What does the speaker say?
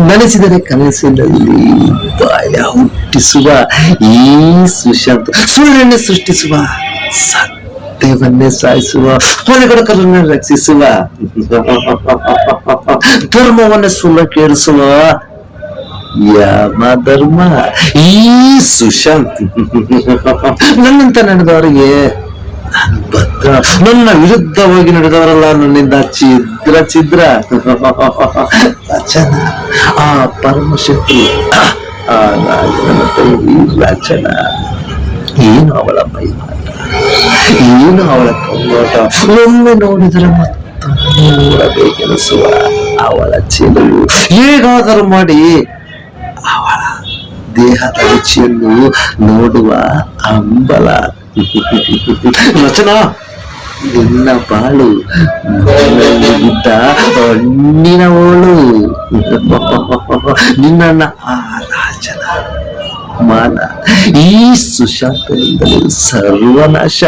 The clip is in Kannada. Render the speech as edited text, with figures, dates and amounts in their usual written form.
ನಡೆಸಿದರೆ ಕನಸಿನಲ್ಲಿ ಭಯ ಹುಟ್ಟಿಸುವ ಈ ಸುಶಾಂತ್ ಸೂರ್ಯನೇ ಸೃಷ್ಟಿಸುವ ಸತ್ಯವನ್ನೇ ಸಾಯಿಸುವ ಹೊರಗಡಕರನ್ನು ರಕ್ಷಿಸುವ ಧರ್ಮವನ್ನೇ ಸುಳ್ಳಕ್ಕೇರಿಸುವ ಯಮ ಧರ್ಮ ಈ ಸುಶಾಂತ್ ನನ್ನಂತ ನಡೆದವರಿಗೆ ಭದ್ರ, ನನ್ನ ವಿರುದ್ಧವಾಗಿ ನಡೆದವರಲ್ಲ ನನ್ನಿಂದ ಛಿದ್ರ ರಚನ, ಆ ಪರಮಶಕ್ತಿ, ಆ ರಾಜನ ರಚನ. ಏನು ಅವಳ ಮೈಮಾಟ, ಏನು ಅವಳ ಕಣ್ಣೋಟ, ಒಮ್ಮೆ ನೋಡಿದರೆ ಮತ್ತೊಮ್ಮೆ ನೋಡಬೇಕೆನಿಸುವ ಅವಳ ಚೆಲುವು. ಹೇಗಾದರೂ ಮಾಡಿ ಅವಳ ದೇಹದ ರುಚಿಯನ್ನು ನೋಡುವ ಹಂಬಲ. ರಚನಾ, ನಿನ್ನ ಬಾಳು ಬಿದ್ದ ಹಣ್ಣಿನ ಓಳು, ನಿನ್ನ ಆ ರಾಜನ ಮಾನ ಈ ಸುಶಾಂತನಿಂದಲೇ ಸರ್ವನಾಶ.